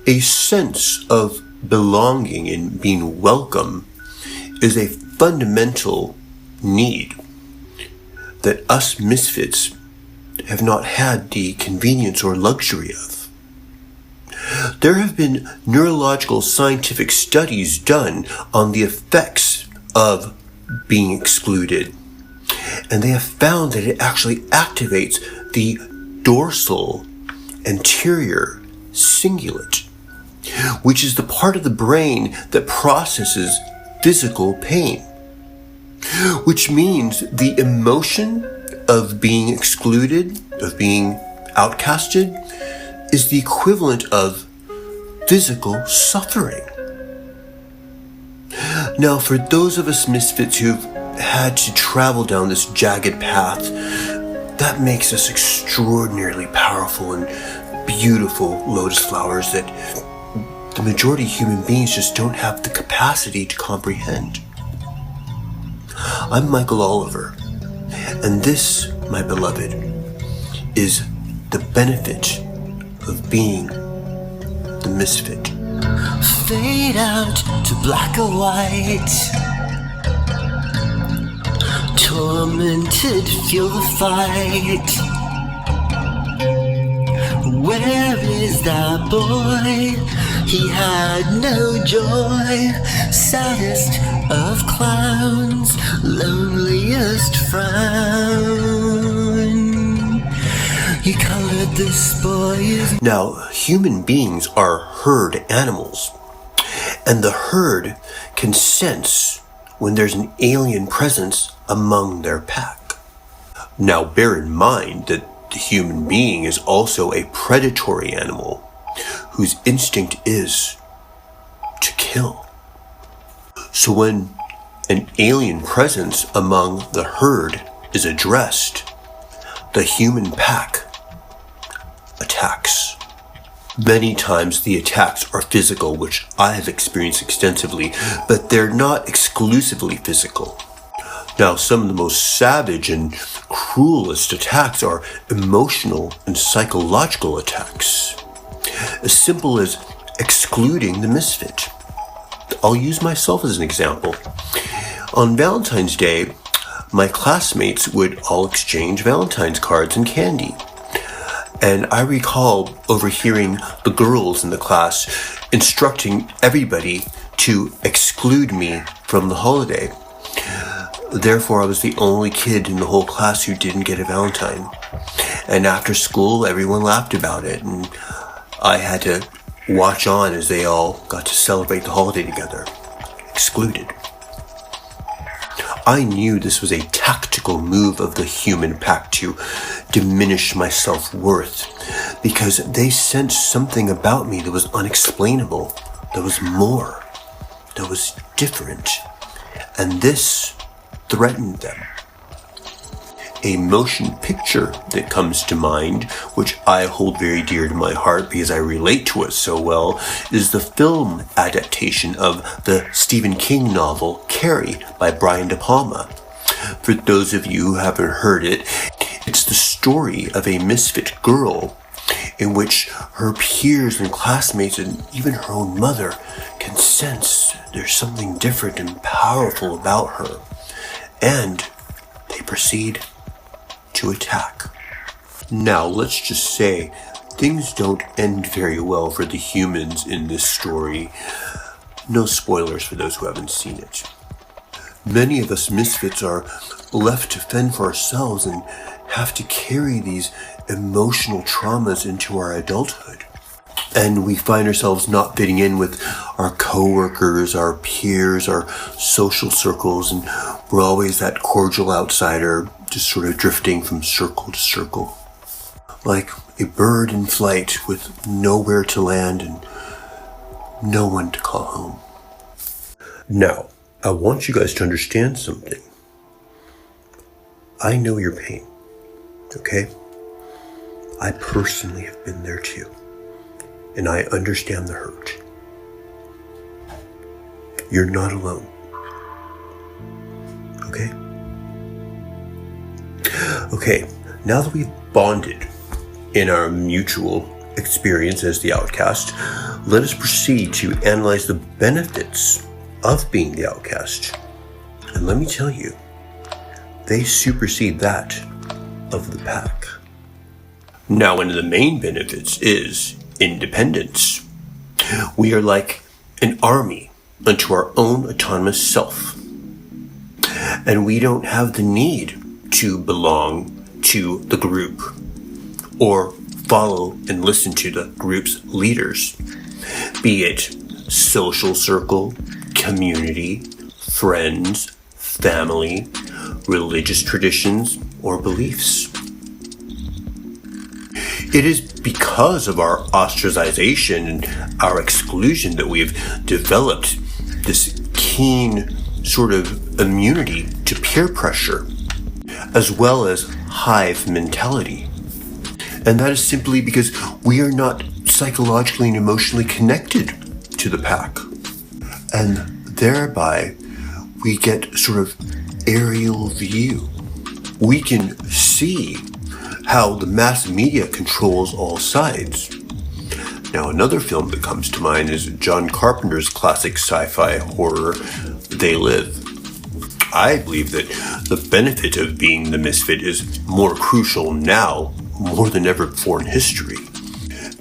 A sense of belonging and being welcome is a fundamental need that us misfits have not had the convenience or luxury of. There have been neurological scientific studies done on the effects of being excluded, and they have found that it actually activates the dorsal anterior cingulate, which is the part of the brain that processes physical pain, which means the emotion of being excluded, of being outcasted, is the equivalent of physical suffering. Now, for those of us misfits who've had to travel down this jagged path, that makes us extraordinarily powerful and beautiful lotus flowers that the majority of human beings just don't have the capacity to comprehend. I'm Michael Oliver, and this, my beloved, is the benefit of being the misfit. Fade out to black or white. Tormented, feel the fight. Where is that boy? He had no joy. Saddest of clowns, loneliest frown. You colored this boy. Now, human beings are herd animals, and the herd can sense when there's an alien presence among their pack. Now, bear in mind that the human being is also a predatory animal whose instinct is to kill. So when an alien presence among the herd is addressed, the human pack attacks. Many times the attacks are physical, which I have experienced extensively, but they're not exclusively physical. Now, some of the most savage and cruelest attacks are emotional and psychological attacks, as simple as excluding the misfit. I'll use myself as an example. On Valentine's Day, my classmates would all exchange Valentine's cards and candy. And I recall overhearing the girls in the class instructing everybody to exclude me from the holiday. Therefore, I was the only kid in the whole class who didn't get a Valentine. And after school, everyone laughed about it, and I had to watch on as they all got to celebrate the holiday together, excluded. I knew this was a tactical move of the human pack to diminish my self-worth, because they sensed something about me that was unexplainable, that was more, that was different, and this threatened them. A motion picture that comes to mind, which I hold very dear to my heart because I relate to it so well, is the film adaptation of the Stephen King novel Carrie by Brian De Palma. For those of you who haven't heard it, it's the story of a misfit girl in which her peers and classmates and even her own mother can sense there's something different and powerful about her, and they proceed to attack. Now, let's just say things don't end very well for the humans in this story. No spoilers for those who haven't seen it. Many of us misfits are left to fend for ourselves and have to carry these emotional traumas into our adulthood. And we find ourselves not fitting in with our coworkers, our peers, our social circles, and we're always that cordial outsider, just sort of drifting from circle to circle, like a bird in flight with nowhere to land and no one to call home. Now, I want you guys to understand something. I know your pain, okay? I personally have been there too, and I understand the hurt. You're not alone, okay? Okay, now that we've bonded in our mutual experience as the outcast, let us proceed to analyze the benefits of being the outcast. And let me tell you, they supersede that of the pack. Now, one of the main benefits is independence. We are like an army unto our own autonomous self. And we don't have the need to belong to the group or follow and listen to the group's leaders, be it social circle, community, friends, family, religious traditions, or beliefs. It is because of our ostracization and our exclusion that we have developed this keen sort of immunity to peer pressure, as well as hive mentality. And that is simply because we are not psychologically and emotionally connected to the pack. And thereby, we get sort of aerial view. We can see how the mass media controls all sides. Now, another film that comes to mind is John Carpenter's classic sci-fi horror, They Live. I believe that the benefit of being the misfit is more crucial now, more than ever before in history.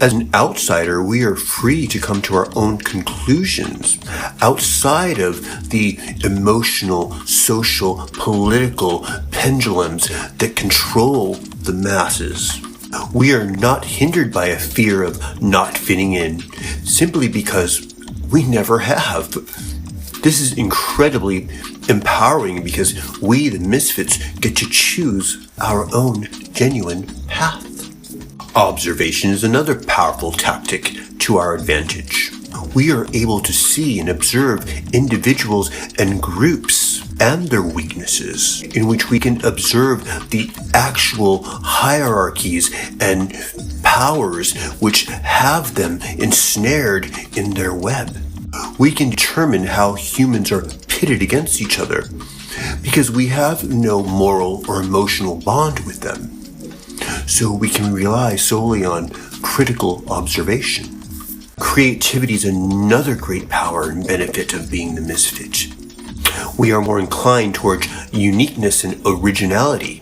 As an outsider, we are free to come to our own conclusions outside of the emotional, social, political pendulums that control the masses. We are not hindered by a fear of not fitting in simply because we never have. This is incredibly empowering because we, the misfits, get to choose our own genuine path. Observation is another powerful tactic to our advantage. We are able to see and observe individuals and groups and their weaknesses, in which we can observe the actual hierarchies and powers which have them ensnared in their web. We can determine how humans are pitted against each other because we have no moral or emotional bond with them. So we can rely solely on critical observation. Creativity is another great power and benefit of being the misfit. We are more inclined towards uniqueness and originality.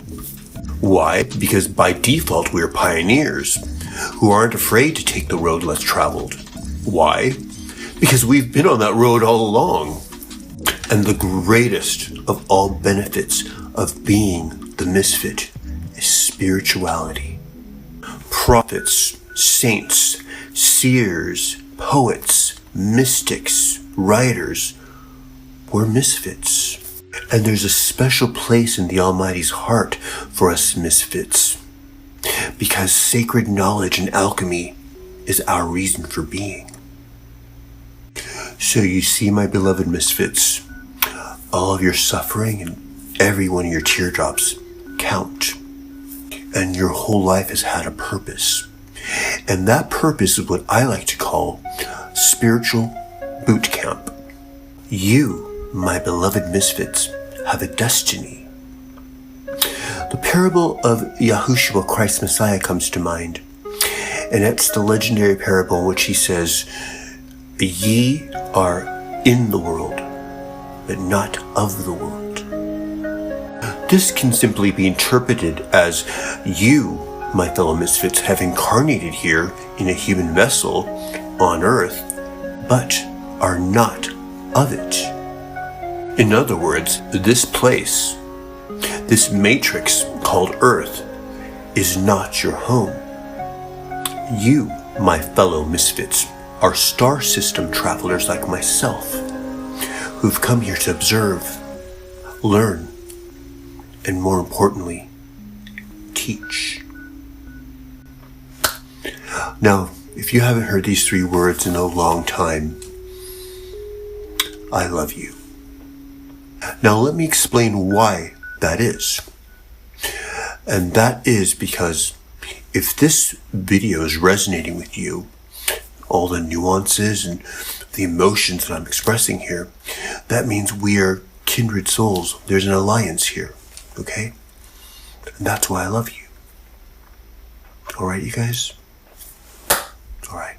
Why? Because by default we are pioneers who aren't afraid to take the road less traveled. Why? Because we've been on that road all along. And the greatest of all benefits of being the misfit is spirituality. Prophets, saints, seers, poets, mystics, writers were misfits. And there's a special place in the Almighty's heart for us misfits, because sacred knowledge and alchemy is our reason for being. So you see, my beloved misfits, all of your suffering and every one of your teardrops count. And your whole life has had a purpose. And that purpose is what I like to call spiritual boot camp. You, my beloved misfits, have a destiny. The parable of Yahushua Christ Messiah comes to mind. And that's the legendary parable in which he says, "Ye are in the world, but not of the world." This can simply be interpreted as you, my fellow misfits, have incarnated here in a human vessel on earth, but are not of it. In other words, this place, this matrix called Earth, is not your home. You, my fellow misfits, are star system travelers like myself, who've come here to observe, learn, and more importantly, teach. Now, if you haven't heard these 3 words in a long time, I love you. Now let me explain why that is. And that is because if this video is resonating with you, all the nuances and the emotions that I'm expressing here, that means we are kindred souls. There's an alliance here, okay? And that's why I love you. All right, you guys? All right.